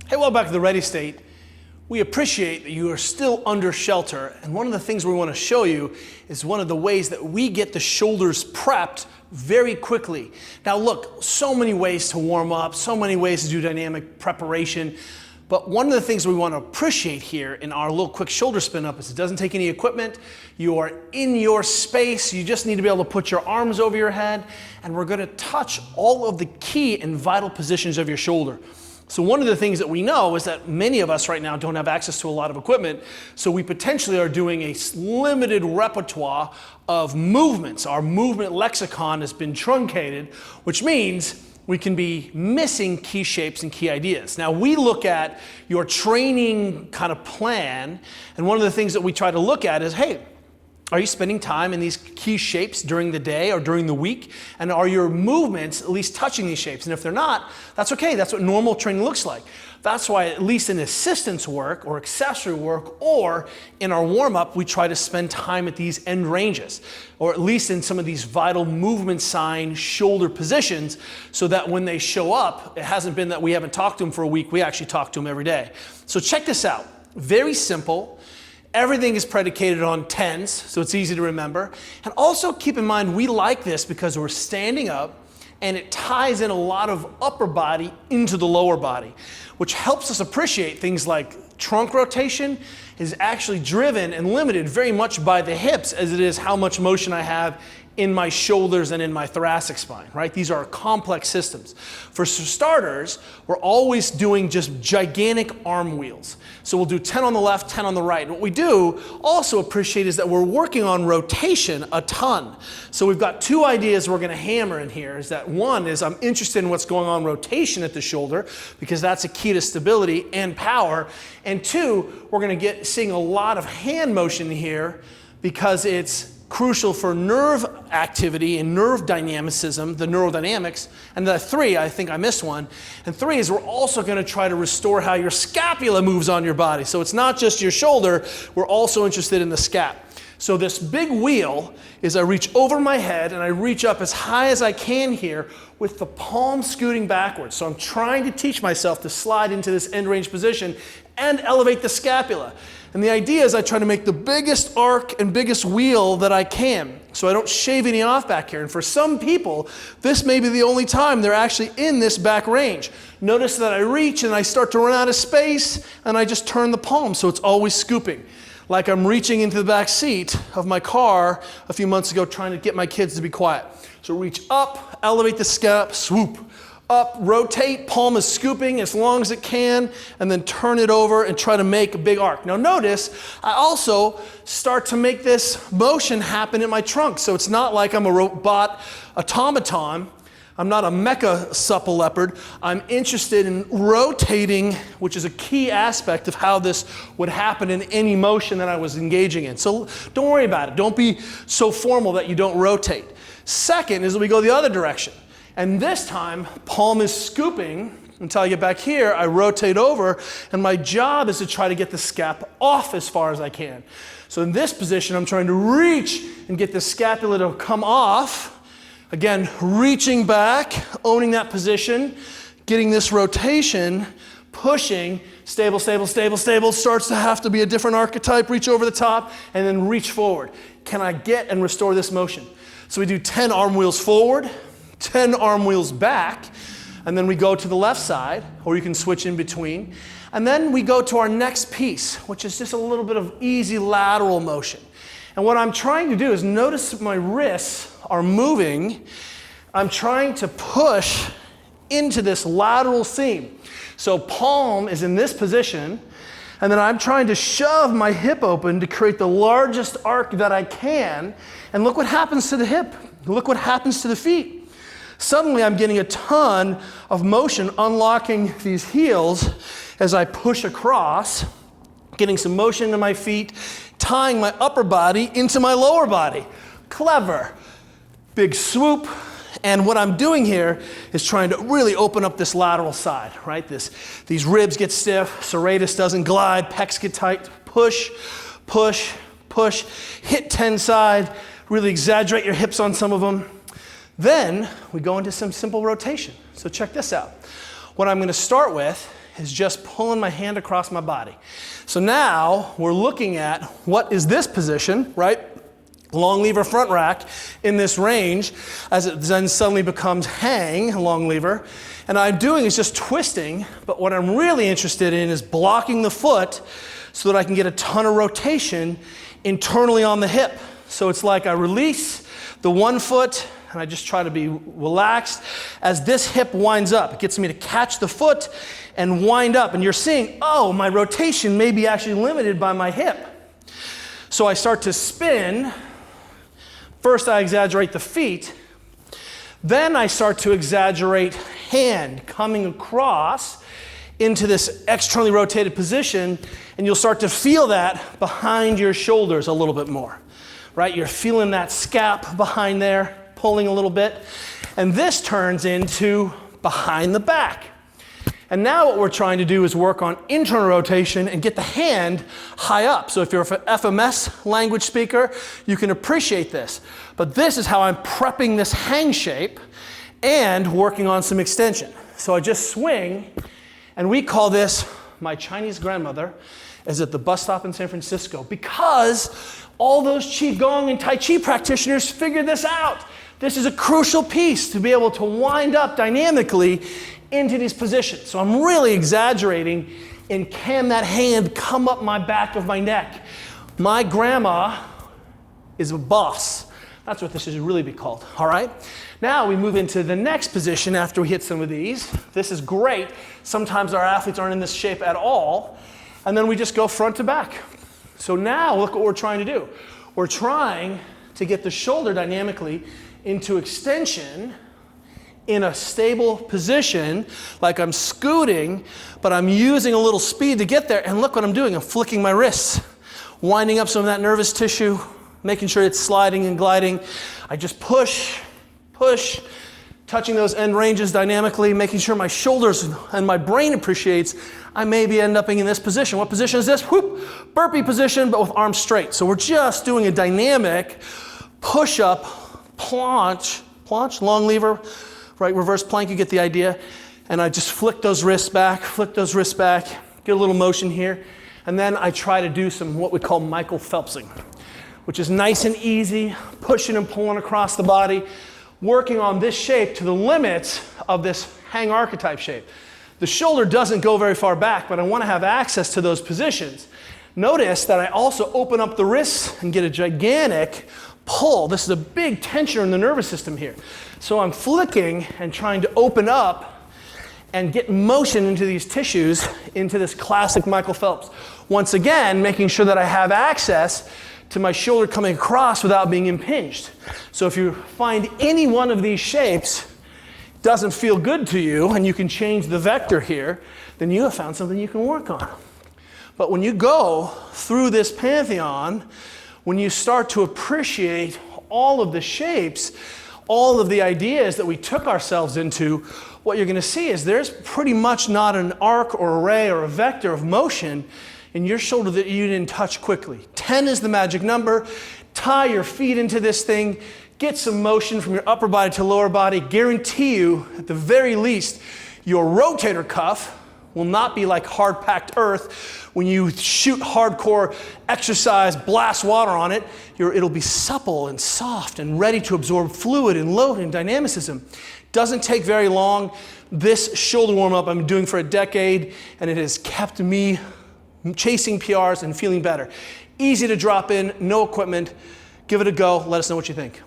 Hey, welcome back to the Ready State. We appreciate that you are still under shelter, and one of the things we want to show you is one of the ways that we get the shoulders prepped very quickly. Now look, so many ways to warm up, so many ways to do dynamic preparation, but one of the things we want to appreciate here in our little quick shoulder spin up is it doesn't take any equipment. You are in your space. You just need to be able to put your arms over your head, and we're going to touch all of the key and vital positions of your shoulder. So one of the things that we know is that many of us right now don't have access to a lot of equipment, so we potentially are doing a limited repertoire of movements. Our movement lexicon has been truncated, which means we can be missing key shapes and key ideas. Now we look at your training kind of plan, and one of the things that we try to look at is, hey, are you spending time in these key shapes during the day or during the week? And are your movements at least touching these shapes? And if they're not, that's okay. That's what normal training looks like. That's why at least in assistance work or accessory work or in our warm-up, we try to spend time at these end ranges, or at least in some of these vital movement sign shoulder positions, so that when they show up, it hasn't been that we haven't talked to them for a week. We actually talk to them every day. So check this out. Very simple. Everything is predicated on tens, so it's easy to remember. And also keep in mind, we like this because we're standing up and it ties in a lot of upper body into the lower body, which helps us appreciate things like trunk rotation is actually driven and limited very much by the hips as it is how much motion I have in my shoulders and in my thoracic spine, right? These are complex systems. For starters, we're always doing just gigantic arm wheels. So we'll do 10 on the left, 10 on the right. What we do also appreciate is that we're working on rotation a ton. So we've got two ideas we're gonna hammer in here. Is that one is I'm interested in what's going on rotation at the shoulder because that's a key to stability and power. And two, we're gonna seeing a lot of hand motion here because it's crucial for nerve activity and nerve dynamicism, the neurodynamics. And the three, I think I missed one. And three is we're also going to try to restore how your scapula moves on your body. So it's not just your shoulder, we're also interested in the scap. So this big wheel is I reach over my head and I reach up as high as I can here with the palm scooting backwards. So I'm trying to teach myself to slide into this end range position and elevate the scapula. And the idea is I try to make the biggest arc and biggest wheel that I can, so I don't shave any off back here. And for some people, this may be the only time they're actually in this back range. Notice that I reach and I start to run out of space and I just turn the palm, so it's always scooping. Like I'm reaching into the back seat of my car a few months ago trying to get my kids to be quiet. So reach up, elevate the scap, swoop. Up, rotate, palm is scooping as long as it can, and then turn it over and try to make a big arc. Now notice, I also start to make this motion happen in my trunk. So it's not like I'm a robot automaton. I'm not a mecha supple leopard. I'm interested in rotating, which is a key aspect of how this would happen in any motion that I was engaging in. So don't worry about it. Don't be so formal that you don't rotate. Second is that we go the other direction. And this time, palm is scooping until I get back here. I rotate over, and my job is to try to get the scap off as far as I can. So in this position, I'm trying to reach and get the scapula to come off. Again, reaching back, owning that position, getting this rotation, pushing, stable, stable, stable, stable, starts to have to be a different archetype, reach over the top, and then reach forward. Can I get and restore this motion? So we do 10 arm wheels forward, 10 arm wheels back, and then we go to the left side, or you can switch in between. And then we go to our next piece, which is just a little bit of easy lateral motion. And what I'm trying to do is notice my wrists are moving. I'm trying to push into this lateral seam. So palm is in this position, and then I'm trying to shove my hip open to create the largest arc that I can. And look what happens to the hip. Look what happens to the feet. Suddenly I'm getting a ton of motion unlocking these heels as I push across, getting some motion in my feet, tying my upper body into my lower body. Clever. Big swoop. And what I'm doing here is trying to really open up this lateral side, right? These ribs get stiff, serratus doesn't glide, pecs get tight, push, push, push, hit 10 side, really exaggerate your hips on some of them. Then we go into some simple rotation. So check this out. What I'm going to start with is just pulling my hand across my body. So now we're looking at what is this position, right? Long lever front rack in this range, as it then suddenly becomes hang, long lever. And I'm doing is just twisting, but what I'm really interested in is blocking the foot so that I can get a ton of rotation internally on the hip. So it's like I release the one foot and I just try to be relaxed as this hip winds up. It gets me to catch the foot and wind up. And you're seeing, oh, my rotation may be actually limited by my hip. So I start to spin. First I exaggerate the feet. Then I start to exaggerate hand coming across into this externally rotated position, and you'll start to feel that behind your shoulders a little bit more, right? You're feeling that scap behind there, pulling a little bit, and this turns into behind the back. And now what we're trying to do is work on internal rotation and get the hand high up. So if you're an FMS language speaker, you can appreciate this. But this is how I'm prepping this hang shape and working on some extension. So I just swing, and we call this, my Chinese grandmother is at the bus stop in San Francisco, because all those Qigong and Tai Chi practitioners figured this out. This is a crucial piece to be able to wind up dynamically into these positions. So I'm really exaggerating and can that hand come up my back of my neck. My grandma is a boss. That's what this should really be called, all right? Now we move into the next position after we hit some of these. This is great. Sometimes our athletes aren't in this shape at all. And then we just go front to back. So now look what we're trying to do. We're trying to get the shoulder dynamically into extension in a stable position, like I'm scooting, but I'm using a little speed to get there. And look what I'm doing. I'm flicking my wrists, winding up some of that nervous tissue, making sure it's sliding and gliding. I just push, push, touching those end ranges dynamically, making sure my shoulders and my brain appreciates I may be end up in this position. What position is this? Whoop, burpee position, but with arms straight. So we're just doing a dynamic push-up, planche, long lever, right, reverse plank, you get the idea. And I just flick those wrists back, get a little motion here. And then I try to do some what we call Michael Phelpsing, which is nice and easy, pushing and pulling across the body, working on this shape to the limits of this hang archetype shape. The shoulder doesn't go very far back, but I want to have access to those positions. Notice that I also open up the wrists and get a gigantic pull. This is a big tensioner in the nervous system here. So I'm flicking and trying to open up and get motion into these tissues, into this classic Michael Phelps. Once again, making sure that I have access to my shoulder coming across without being impinged. So if you find any one of these shapes doesn't feel good to you, and you can change the vector here, then you have found something you can work on. But when you go through this pantheon, when you start to appreciate all of the shapes, all of the ideas that we took ourselves into, what you're going to see is there's pretty much not an arc or array or a vector of motion in your shoulder that you didn't touch quickly. 10 is the magic number. Tie your feet into this thing. Get some motion from your upper body to lower body. Guarantee you, at the very least, your rotator cuff will not be like hard-packed earth. When you shoot hardcore exercise, blast water on it, it'll be supple and soft and ready to absorb fluid and load and dynamicism. Doesn't take very long. This shoulder warm-up I'm doing for a decade, and it has kept me chasing PRs and feeling better. Easy to drop in, no equipment. Give it a go. Let us know what you think.